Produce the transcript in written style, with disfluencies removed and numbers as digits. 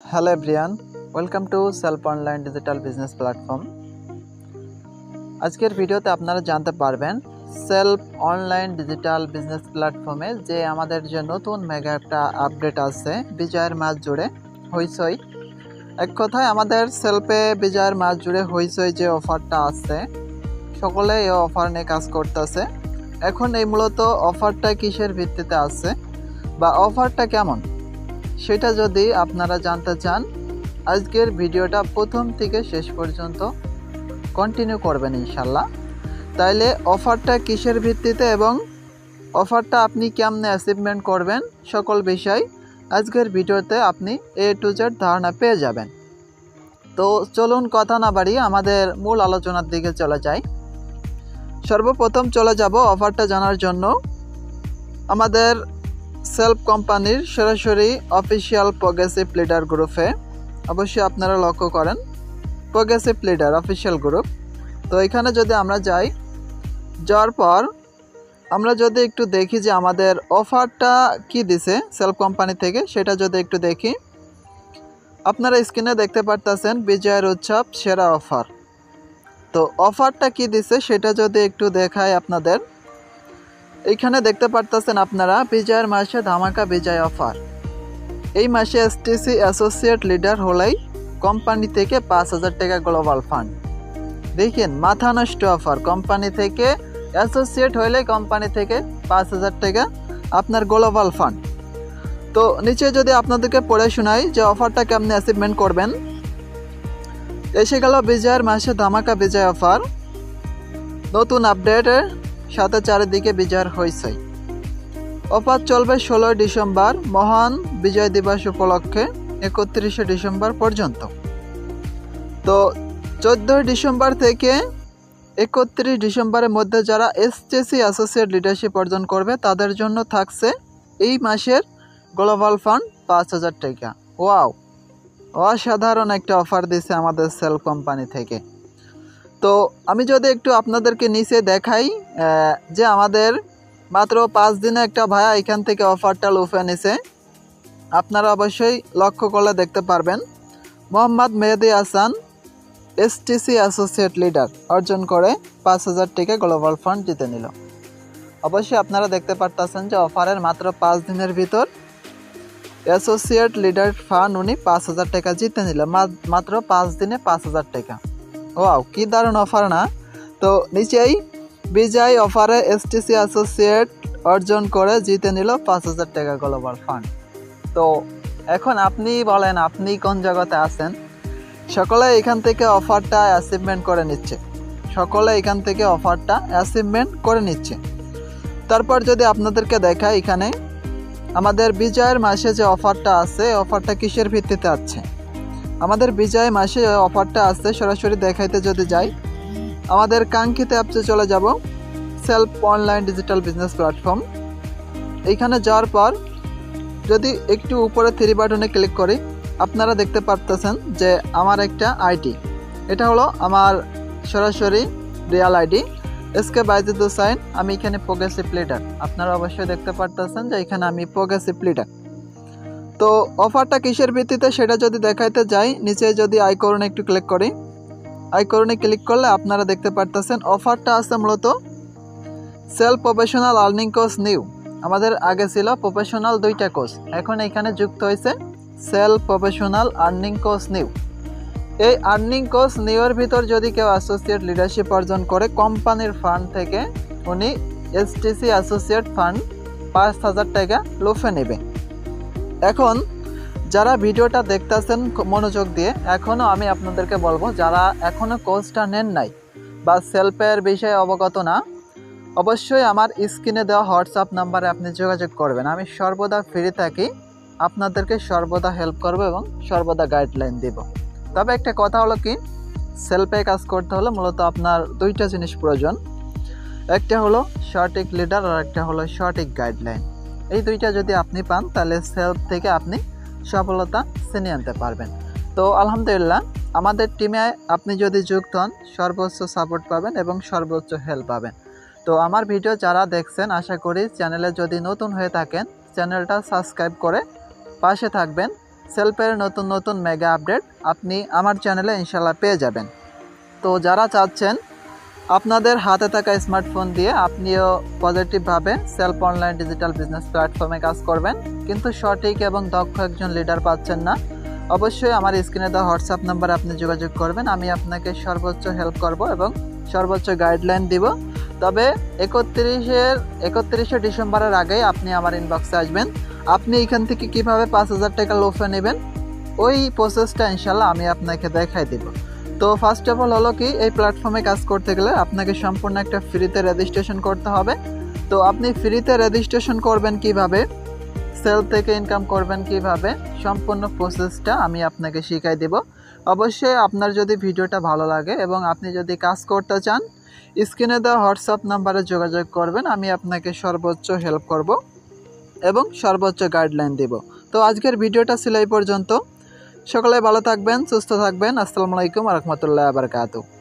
Hello everyone, welcome to Self Online Digital Business Platform. আজকের ভিডিওতে আপনারা জানতে পারবেন সেলফ অনলাইন ডিজিটাল বিজনেস প্ল্যাটফর্মে যে আমাদের যে নতুন মেগা একটা আপডেট আছে বিজয়ের মাস জুড়ে হইচই। এক কথায় আমাদের সেলফে বিজয়ের মাস জুড়ে হইচই যে অফারটা আছে সকলে এই অফার নিয়ে কাজ করতেছে। এখন এই মূলত অফারটা কিসের ভিত্তিতে আছে বা অফারটা কেমন সেটা যদি আপনারা জানতে চান আজকের ভিডিওটা প্রথম থেকে শেষ পর্যন্ত কন্টিনিউ করবেন ইনশাল্লাহ। তাইলে অফারটা কিসের ভিত্তিতে এবং অফারটা আপনি কেমনে অ্যাচিভমেন্ট করবেন সকল বিষয় আজকের ভিডিওতে আপনি A to Z ধারণা পেয়ে যাবেন। তো চলুন কথা না বাড়িয়ে আমাদের মূল আলোচনার দিকে চলে যাই। সর্বপ্রথম চলে যাব অফারটা জানার জন্য আমাদের সেলফ কোম্পানির সরাসরি অফিসিয়াল প্রোগ্রেসিভ লিডার গ্রুপে। অবশ্যই আপনারা লক্ষ্য করেন প্রোগ্রেসিভ লিডার অফিসিয়াল গ্রুপ। তো এখানে যদি আমরা যাওয়ার পর আমরা যদি একটু দেখি যে আমাদের অফারটা কি দিছে সেলফ কোম্পানি থেকে সেটা যদি একটু দেখি, আপনারা স্ক্রিনে দেখতে পারতেছেন বিজয়ের উৎসব সেরা অফার। তো অফারটা কি দিছে সেটা যদি একটু দেখায় আপনাদের, এইখানে দেখতে পারতেছেন আপনারা বিজয়ের মাসে ধামাকা বিজয় অফার। এই মাসে এসটিসি অ্যাসোসিয়েট লিডার হলেই কোম্পানি থেকে 5,000 টাকা গ্লোবাল ফান্ড। দেখেন মাথা নষ্ট অফার, কোম্পানি থেকে অ্যাসোসিয়েট হলে কোম্পানি থেকে 5,000 টাকা আপনার গ্লোবাল ফান্ড। তো নিচে যদি আপনাদেরকে পড়ে শোনাই যে অফারটা কেমনে অ্যাচিভমেন্ট করবেন। এসে গেল বিজয়ের মাসে ধামাকা বিজয় অফার, নতুন আপডেটের সাথে চারিদিকে বিজয়ের হইচই। অফার চলবে 16 ডিসেম্বর মহান বিজয় দিবস উপলক্ষে 31 ডিসেম্বর পর্যন্ত। তো 14 ডিসেম্বর থেকে 31 ডিসেম্বরের মধ্যে যারা এসটিসি অ্যাসোসিয়েট লিডারশিপ অর্জন করবে তাদের জন্য থাকছে এই মাসের গ্লোবাল ফান্ড 5,000 টাকা। ওয়াও, অসাধারণ একটা অফার দিছে আমাদের সেল কোম্পানি থেকে। তো আমি যদি একটু আপনাদেরকে নিচে দেখাই যে আমাদের মাত্র 5 দিনে একটা ভাইয়া এখান থেকে অফারটা লুফে নিছে। আপনারা অবশ্যই লক্ষ্য করলে দেখতে পারবেন Mohammad Mehedi Hasan STC associate leader অর্জন করে 5,000 টাকা গ্লোবাল ফান্ড জিতে নিল। অবশ্যই আপনারা দেখতে পারতেছেন যে অফারের মাত্র 5 দিনের ভিতর অ্যাসোসিয়েট লিডার ফান্ড উনি 5,000 টাকা জিতে নিল, মাত্র 5 দিনে 5,000 টাকা। ওয়াও, কি দারুণ অফার না? তো নিচেই বিজয় অফারে এসটিসি অ্যাসোসিয়েট অর্জন করে জিতে নিল 5,000 টাকা গ্লোবাল ফান্ড। তো এখন আপনি বলেন আপনি কোন জগতে আছেন? সকলে এখান থেকে অফারটা অ্যাচিভমেন্ট করে নিচ্ছে, সকলে এখান থেকে অফারটা অ্যাচিভমেন্ট করে নিচ্ছে। তারপর যদি আপনাদেরকে দেখাই এখানে আমাদের বিজয়ের মাসে যে অফারটা আছে অফারটা কিসের ভিত্তিতে আছে। আমাদের বিজয় মাসে অফারটা আছে সরাসরি দেখাইতে যদি যাই আমাদের কাঙ্ক্ষিত অ্যাপসে চলে যাব self online digital business platform. এইখানে যাওয়ার পর যদি একটু উপরে 3 বাটনে ক্লিক করি আপনারা দেখতে পারতেছেন যে আমার একটা আইডি, এটা হলো আমার সরাসরি রিয়াল আইডি এসকে বাইজুদ হোসাইন। আমি এখানে প্রোগ্রেসিভ লিডার, আপনারা অবশ্যই দেখতে পারতেছেন যে এখানে আমি প্রোগ্রেসিভ লিডার। তো অফারটা কিসের ভিত্তিতে সেটা যদি দেখাইতে যাই নিচে যদি আইকনে একটু ক্লিক করি, আইকনে ক্লিক করলে আপনারা দেখতে পারতেছেন অফারটা আছে মূলত self professional earning course new. আমাদের আগে ছিল প্রফেশনাল 2টা কোর্স, এখন এখানে যুক্ত হয়েছে self professional earning course new. এই আর্নিং কোর্স নিউয়ের ভিতর যদি কেউ অ্যাসোসিয়েট লিডারশিপ অর্জন করে কোম্পানির ফান্ড থেকে উনি এসটিসি অ্যাসোসিয়েট ফান্ড 5,000 টাকা লুফে নেবে। এখন যারা ভিডিওটা দেখতেছেন মনোযোগ দিয়ে, এখনও আমি আপনাদেরকে বলবো যারা এখনও কোর্সটা নেন নাই বা সেলফের বিষয়ে অবগত না, অবশ্যই আমার স্ক্রিনে দেওয়া হোয়াটসঅ্যাপ নাম্বারে আপনি যোগাযোগ করবেন। আমি সর্বদা ফ্রি থাকি, আপনাদেরকে সর্বদা হেল্প করব এবং সর্বদা গাইডলাইন দেব। তবে একটা কথা হলো কি, সেলফে কাজ করতে হলে মূলত আপনার 2টা জিনিস প্রয়োজন, একটা হলো সঠিক লিডার আর একটা হলো সঠিক গাইডলাইন। এই 2টা যদি আপনি পান তাহলে সেলফ থেকে আপনি সফলতা ছিনিয়ে আনতে পারবেন। তো আলহামদুলিল্লাহ আমাদের টিমে আপনি যদি যুক্ত হন সর্বোচ্চ সাপোর্ট পাবেন এবং সর্বোচ্চ হেল্প পাবেন। তো আমার ভিডিও যারা দেখছেন আশা করি চ্যানেলে যদি নতুন হয়ে থাকেন চ্যানেলটা সাবস্ক্রাইব করে পাশে থাকবেন সেলফের নতুন নতুন মেগা আপডেট আপনি আমার চ্যানেলে ইনশাল্লাহ পেয়ে যাবেন। তো যারা চাচ্ছেন আপনাদের হাতে থাকা স্মার্টফোন দিয়ে আপনিও পজিটিভভাবে সেলফ অনলাইন ডিজিটাল বিজনেস প্ল্যাটফর্মে কাজ করবেন, কিন্তু সঠিক এবং দক্ষ একজন লিডার পাচ্ছেন না, অবশ্যই আমার স্ক্রিনে দেওয়া হোয়াটসঅ্যাপ নাম্বারে আপনি যোগাযোগ করবেন। আমি আপনাকে সর্বোচ্চ হেল্প করব এবং সর্বোচ্চ গাইডলাইন দিব। তবে 31শে ডিসেম্বরের আগেই আপনি আমার ইনবক্সে আসবেন। আপনি এখান থেকে কীভাবে 5,000 টাকা লোফে নেবেন ওই প্রসেসটা ইনশাল্লাহ আমি আপনাকে দেখাই দেব। তো ফার্স্ট অফ অল হলো কি, এই প্ল্যাটফর্মে কাজ করতে গেলে আপনাকে সম্পূর্ণ একটা ফ্রিতে রেজিস্ট্রেশন করতে হবে। তো আপনি ফ্রিতে রেজিস্ট্রেশন করবেন কিভাবে, সেল থেকে ইনকাম করবেন কিভাবে, সম্পূর্ণ প্রসেসটা আমি আপনাকে শিখাই দেব। অবশ্যই আপনার যদি ভিডিওটা ভালো লাগে এবং আপনি যদি কাজ করতে চান, স্ক্রিনে দেওয়া হোয়াটসঅ্যাপ নাম্বারে যোগাযোগ করবেন। আমি আপনাকে সর্বোচ্চ হেল্প করব এবং সর্বোচ্চ গাইডলাইন দেব। তো আজকের ভিডিওটা ছিল এই পর্যন্ত। সকলে ভালো থাকবেন, সুস্থ থাকবেন। আসসালামু আলাইকুম ওয়া রাহমাতুল্লাহি ওয়া বারাকাতুহু।